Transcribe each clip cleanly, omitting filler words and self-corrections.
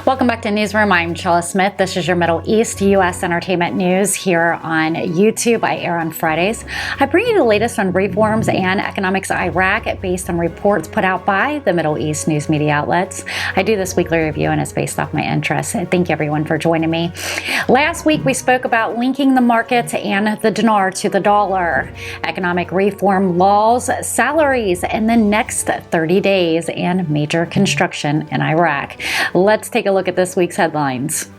Welcome back to Newsroom. I'm Chella Smith. This is your Middle East U.S. entertainment news here on YouTube. I air on Fridays. I bring you the latest on reforms and economics of Iraq based on reports put out by the Middle East news media outlets. I do this weekly review and it's based off my interests. Thank you everyone for joining me. Last week we spoke about linking the markets and the dinar to the dollar, economic reform laws, salaries in the next 30 days, and major construction in Iraq. Let's take a look at this week's headlines.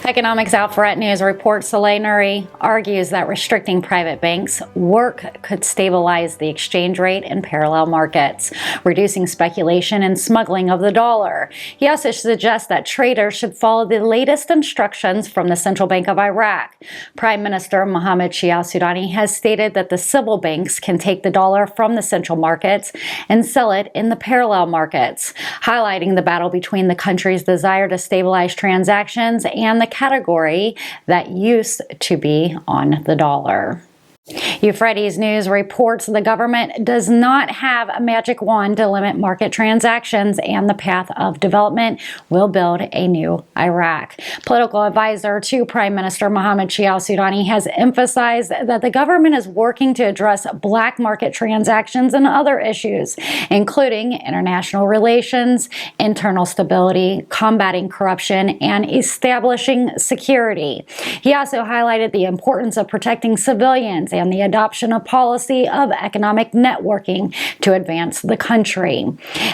Economics Outfront News reports Saleh Nuri argues that restricting private banks' work could stabilize the exchange rate in parallel markets, reducing speculation and smuggling of the dollar. He also suggests that traders should follow the latest instructions from the Central Bank of Iraq. Prime Minister Mohammed Shia al-Sudani has stated that the civil banks can take the dollar from the central markets and sell it in the parallel markets, highlighting the battle between the country's desire to stabilize transactions and the category that used to be on the dollar. Readins News reports the government does not have a magic wand to limit market transactions, and the path of development will build a new Iraq. Political advisor to Prime Minister Mohammed Shia al-Sudani has emphasized that the government is working to address black market transactions and other issues, including international relations, internal stability, combating corruption, and establishing security. He also highlighted the importance of protecting civilians and the adoption of policy of economic networking to advance the country.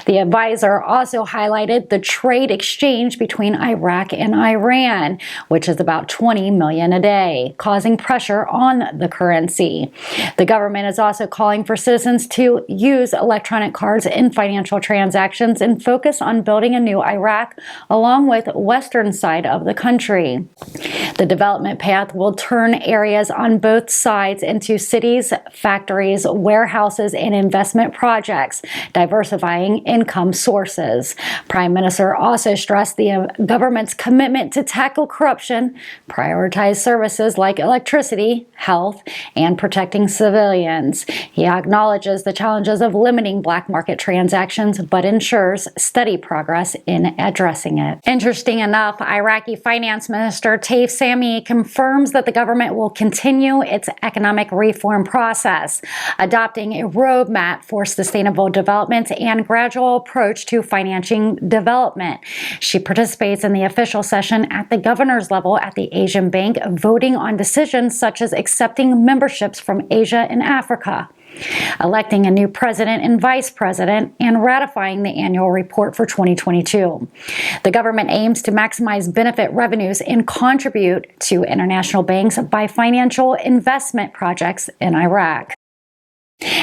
The advisor also highlighted the trade exchange between Iraq and Iran, which is about 20 million a day, causing pressure on the currency. The government is also calling for citizens to use electronic cards in financial transactions and focus on building a new Iraq along with western side of the country. The development path will turn areas on both sides into cities, factories, warehouses, and investment projects, diversifying income sources. Prime Minister also stressed the government's commitment to tackle corruption, prioritize services like electricity, health, and protecting civilians. He acknowledges the challenges of limiting black market transactions, but ensures steady progress in addressing it. Interesting enough, Iraqi Finance Minister Taif Sami confirms that the government will continue its economic reform process, adopting a roadmap for sustainable development and gradual approach to financing development. She participates in the official session at the governor's level at the Asian Bank, voting on decisions such as accepting memberships from Asia and Africa, electing a new president and vice president, and ratifying the annual report for 2022. The government aims to maximize benefit revenues and contribute to international banks by financial investment projects in Iraq.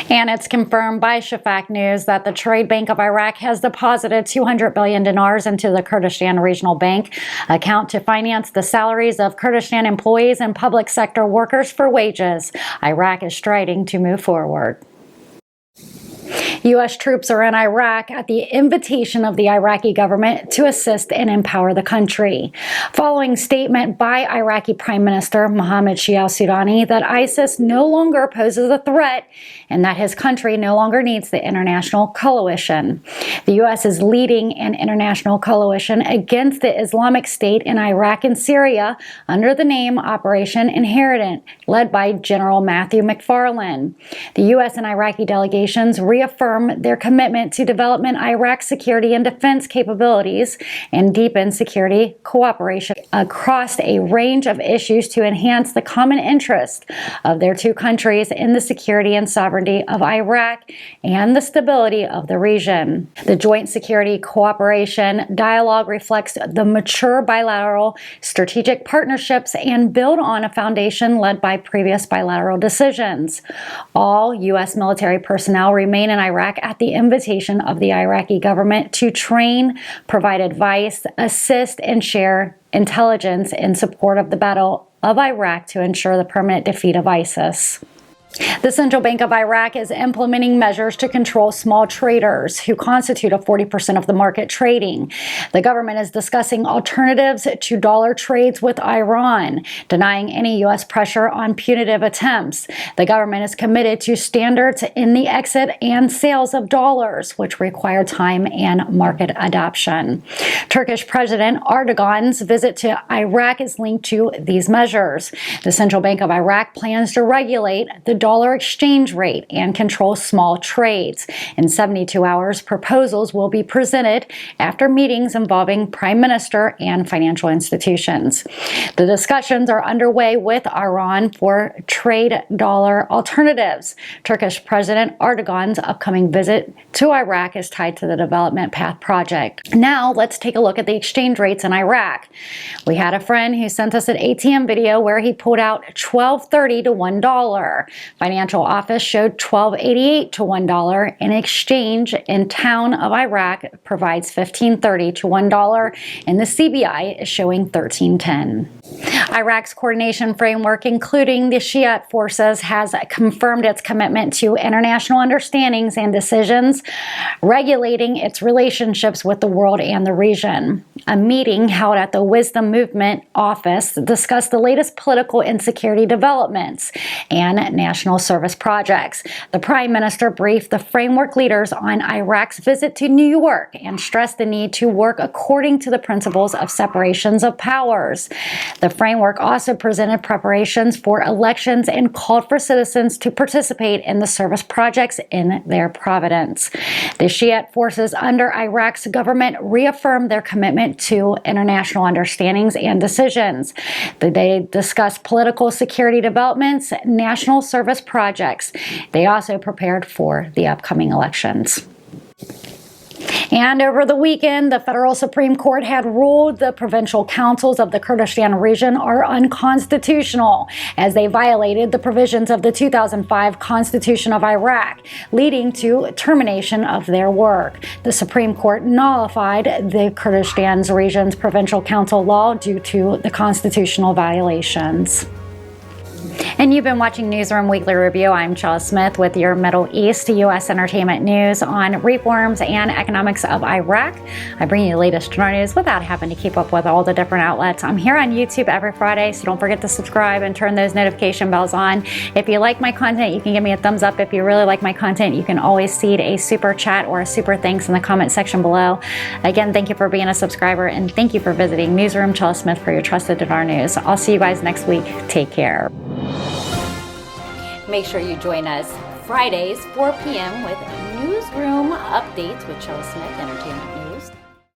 And it's confirmed by Shafak News that the Trade Bank of Iraq has deposited 200 billion dinars into the Kurdistan Regional Bank account to finance the salaries of Kurdistan employees and public sector workers for wages. Iraq is striding to move forward. U.S. troops are in Iraq at the invitation of the Iraqi government to assist and empower the country, following statement by Iraqi Prime Minister Mohammed Shia al-Sudani that ISIS no longer poses a threat and that his country no longer needs the international coalition. The U.S. is leading an international coalition against the Islamic State in Iraq and Syria under the name Operation Inheritance, led by General Matthew McFarland. The U.S. and Iraqi delegations reaffirmed their commitment to development Iraq security and defense capabilities and deepen security cooperation across a range of issues to enhance the common interest of their two countries in the security and sovereignty of Iraq and the stability of the region. The joint security cooperation dialogue reflects the mature bilateral strategic partnerships and build on a foundation led by previous bilateral decisions. All U.S. military personnel remain in Iraq at the invitation of the Iraqi government to train, provide advice, assist, and share intelligence in support of the battle of Iraq to ensure the permanent defeat of ISIS. The Central Bank of Iraq is implementing measures to control small traders who constitute 40% of the market trading. The government is discussing alternatives to dollar trades with Iran, denying any U.S. pressure on punitive attempts. The government is committed to standards in the exit and sales of dollars, which require time and market adoption. Turkish President Erdogan's visit to Iraq is linked to these measures. The Central Bank of Iraq plans to regulate the dollar exchange rate and control small trades. In 72 hours, proposals will be presented after meetings involving Prime Minister and financial institutions. The discussions are underway with Iran for trade dollar alternatives. Turkish President Erdogan's upcoming visit to Iraq is tied to the Development Path project. Now, let's take a look at the exchange rates in Iraq. We had a friend who sent us an ATM video where he pulled out $12.30 to $1. Financial Office showed $12.88 to $1. An exchange in town of Iraq provides $15.30 to $1, and the CBI is showing $13.10. Iraq's coordination framework, including the Shiite forces, has confirmed its commitment to international understandings and decisions regulating its relationships with the world and the region. A meeting held at the Wisdom Movement office discussed the latest political and security developments and national service projects. The Prime Minister briefed the framework leaders on Iraq's visit to New York and stressed the need to work according to the principles of separations of powers. The framework also presented preparations for elections and called for citizens to participate in the service projects in their province. The Shiite forces under Iraq's government reaffirmed their commitment to international understandings and decisions. They discussed political security developments, national service projects. They also prepared for the upcoming elections. And over the weekend, the federal Supreme Court had ruled the provincial councils of the Kurdistan region are unconstitutional as they violated the provisions of the 2005 Constitution of Iraq, leading to termination of their work. The Supreme Court nullified the Kurdistan region's provincial council law due to the constitutional violations. And you've been watching Newsroom Weekly Review. I'm Chella Smith with your Middle East U.S. entertainment news on reforms and economics of Iraq. I bring you the latest Dinar news without having to keep up with all the different outlets. I'm here on YouTube every Friday, so don't forget to subscribe and turn those notification bells on. If you like my content, you can give me a thumbs up. If you really like my content, you can always seed a super chat or a super thanks in the comment section below. Again, thank you for being a subscriber, and thank you for visiting Newsroom Chella Smith for your trusted Dinar news. I'll see you guys next week. Take care. Make sure you join us Fridays, 4 p.m. with Newsroom Updates with Chella Smith Entertainment News.